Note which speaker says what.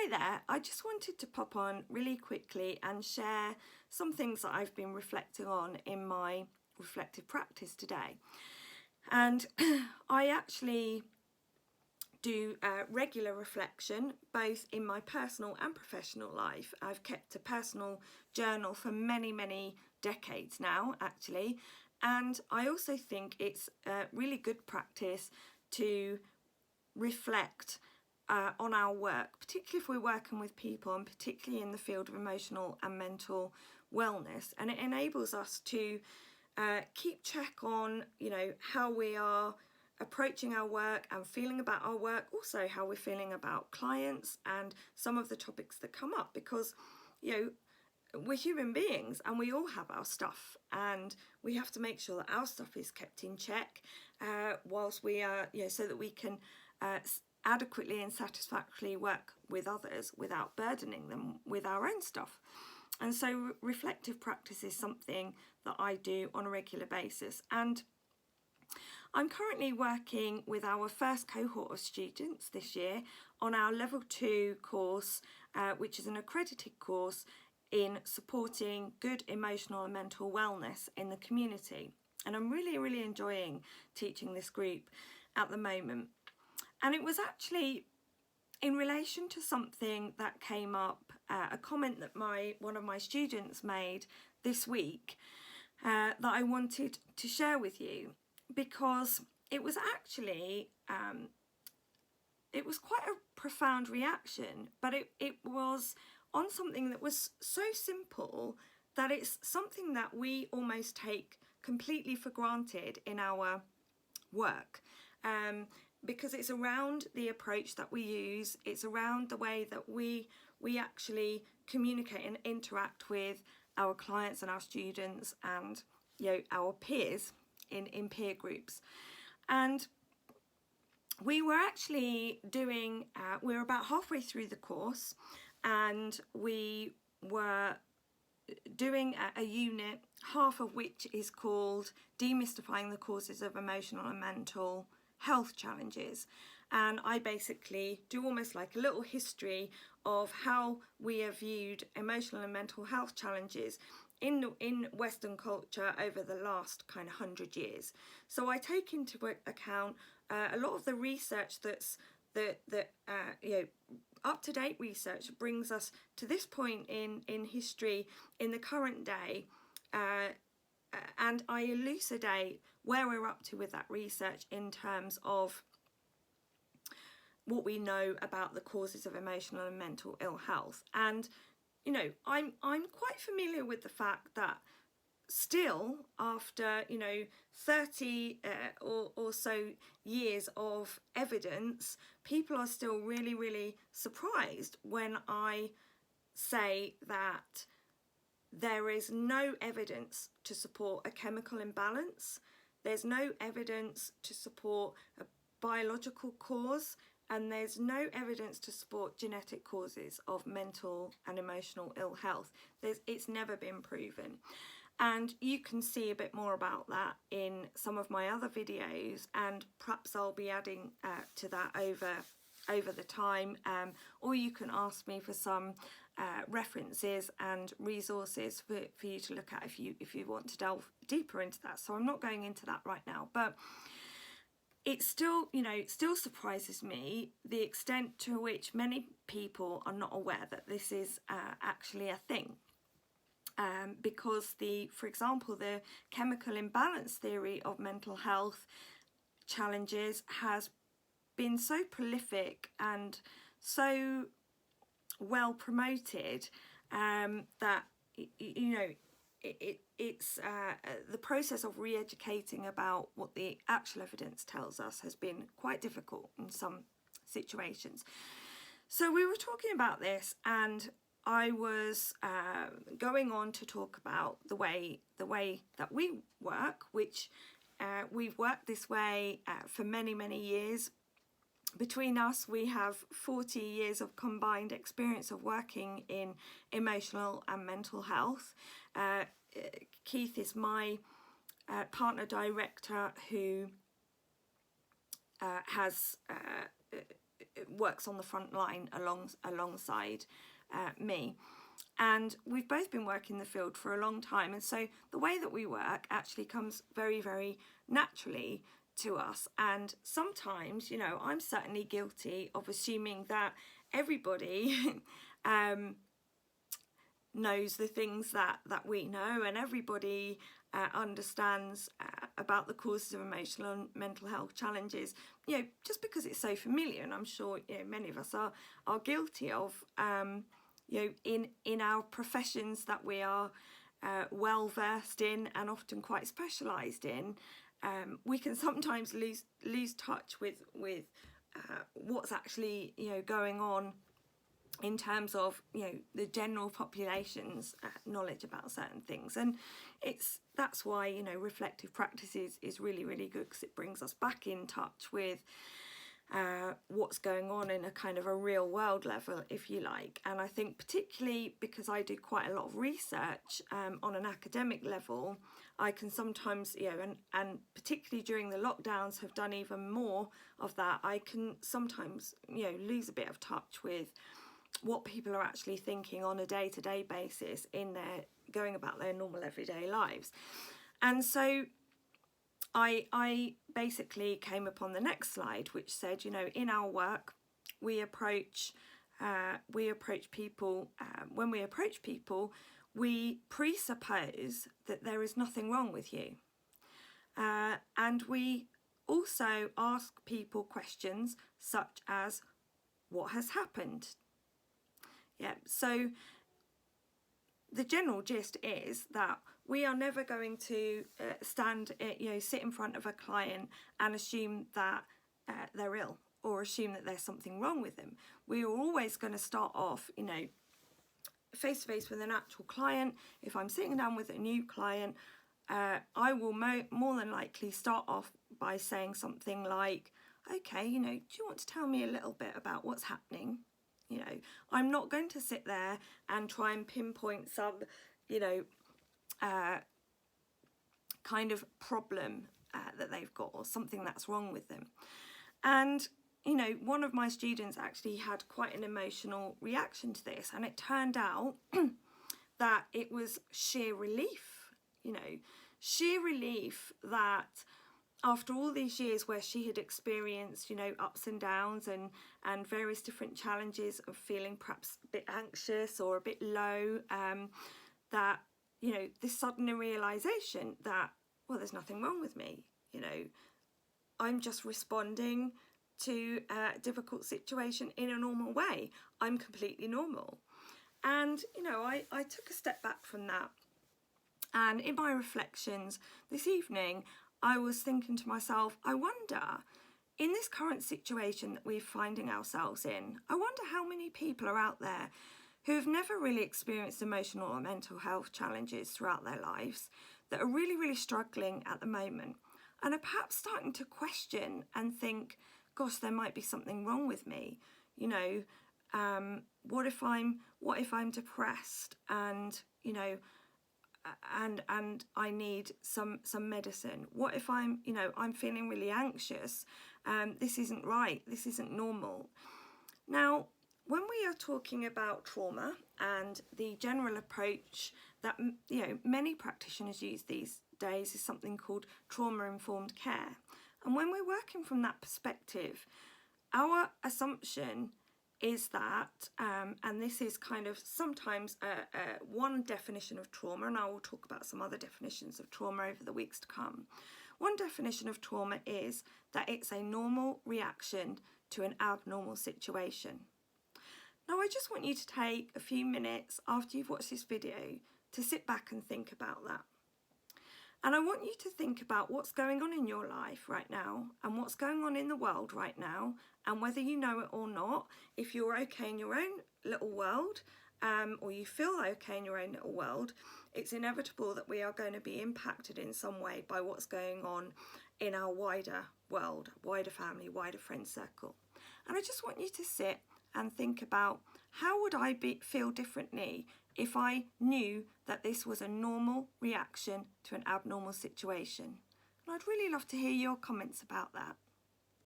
Speaker 1: Hi there, I just wanted to pop on really quickly and share some things that I've been reflecting on in my reflective practice today. And I actually do regular reflection both in my personal and professional life. I've kept a personal journal for many decades now actually, and I also think it's a really good practice to reflect on our work, particularly if we're working with people and particularly in the field of emotional and mental wellness, and it enables us to keep check on, you know, how we are approaching our work and feeling about our work, also how we're feeling about clients and some of the topics that come up, because, you know, we're human beings and we all have our stuff, and we have to make sure that our stuff is kept in check whilst we are, you know, so that we can adequately and satisfactorily work with others without burdening them with our own stuff. And so reflective practice is something that I do on a regular basis, and I'm currently working with our first cohort of students this year on our level 2 course, which is an accredited course in supporting good emotional and mental wellness in the community. And I'm really enjoying teaching this group at the moment. And it was actually in relation to something that came up, a comment that one of my students made this week that I wanted to share with you, because it was actually, it was quite a profound reaction, but it was on something that was so simple that it's something that we almost take completely for granted in our work. Because it's around the approach that we use, it's around the way that we actually communicate and interact with our clients and our students and, you know, our peers in peer groups. And we were actually doing, we're about halfway through the course, and we were doing a unit, half of which is called Demystifying the Causes of Emotional and Mental Health Challenges. And I basically do almost like a little history of how we have viewed emotional and mental health challenges in Western culture over the last kind of 100 years. So I take into account a lot of the research that's you know, up-to-date research brings us to this point in history in the current day, and I elucidate where we're up to with that research in terms of what we know about the causes of emotional and mental ill health. And, you know, I'm quite familiar with the fact that still, after, you know, 30 or so years of evidence, people are still really surprised when I say that there is no evidence to support a chemical imbalance, there's no evidence to support a biological cause, and there's no evidence to support genetic causes of mental and emotional ill health. It's never been proven. And you can see a bit more about that in some of my other videos, and perhaps I'll be adding to that over the time, or you can ask me for some references and resources for you to look at if you want to delve deeper into that. So I'm not going into that right now, but it still, you know, it still surprises me the extent to which many people are not aware that this is actually a thing. Because for example, the chemical imbalance theory of mental health challenges has been so prolific and so well promoted that, you know, it's the process of re-educating about what the actual evidence tells us has been quite difficult in some situations. So we were talking about this, and I was going on to talk about the way that we work, which we've worked this way for many years. Between us, we have 40 years of combined experience of working in emotional and mental health. Keith is my partner director, who has works on the front line alongside me. And we've both been working in the field for a long time, and so the way that we work actually comes very, very naturally to us. And sometimes, you know, I'm certainly guilty of assuming that everybody knows the things that we know, and everybody understands about the causes of emotional and mental health challenges, you know, just because it's so familiar. And I'm sure, you know, many of us are guilty of you know, in our professions that we are well versed in and often quite specialised in, we can sometimes lose touch with what's actually, you know, going on in terms of, you know, the general population's knowledge about certain things. And that's why, you know, reflective practice is really, really good, because it brings us back in touch with what's going on in a kind of a real world level, if you like. And I think particularly because I do quite a lot of research on an academic level, I can sometimes, you know, and particularly during the lockdowns have done even more of that, I can sometimes, you know, lose a bit of touch with what people are actually thinking on a day-to-day basis in their going about their normal everyday lives. And so I basically came upon the next slide, which said, you know, in our work, we approach people, when we approach people, we presuppose that there is nothing wrong with you. And we also ask people questions such as, what has happened? Yeah, so the general gist is that we are never going to sit in front of a client and assume that they're ill, or assume that there's something wrong with them. We are always going to start off, you know, face to face with an actual client. If I'm sitting down with a new client, I will more than likely start off by saying something like, okay, you know, do you want to tell me a little bit about what's happening? You know, I'm not going to sit there and try and pinpoint some, you know, kind of problem that they've got, or something that's wrong with them. And, you know, one of my students actually had quite an emotional reaction to this, and it turned out that it was sheer relief, you know, sheer relief that after all these years where she had experienced, you know, ups and downs and various different challenges of feeling perhaps a bit anxious or a bit low, that, you know, this sudden realisation that, well, there's nothing wrong with me, you know, I'm just responding to a difficult situation in a normal way. I'm completely normal. And, you know, I took a step back from that. And in my reflections this evening, I was thinking to myself, I wonder, in this current situation that we're finding ourselves in, I wonder how many people are out there who've never really experienced emotional or mental health challenges throughout their lives, that are really, really struggling at the moment, and are perhaps starting to question and think, gosh, there might be something wrong with me. You know, what if I'm depressed, and, you know, and I need some medicine? What if I'm feeling really anxious? This isn't right. This isn't normal. Now, when we are talking about trauma and the general approach that, you know, many practitioners use these days is something called trauma-informed care. And when we're working from that perspective, our assumption is that, and this is kind of sometimes one definition of trauma, and I will talk about some other definitions of trauma over the weeks to come. One definition of trauma is that it's a normal reaction to an abnormal situation. Now, I just want you to take a few minutes after you've watched this video to sit back and think about that. And I want you to think about what's going on in your life right now, and what's going on in the world right now, and whether you know it or not, if you're okay in your own little world, or you feel okay in your own little world, it's inevitable that we are going to be impacted in some way by what's going on in our wider world, wider family, wider friend circle. And I just want you to sit and think about, how would I feel differently if I knew that this was a normal reaction to an abnormal situation? And I'd really love to hear your comments about that.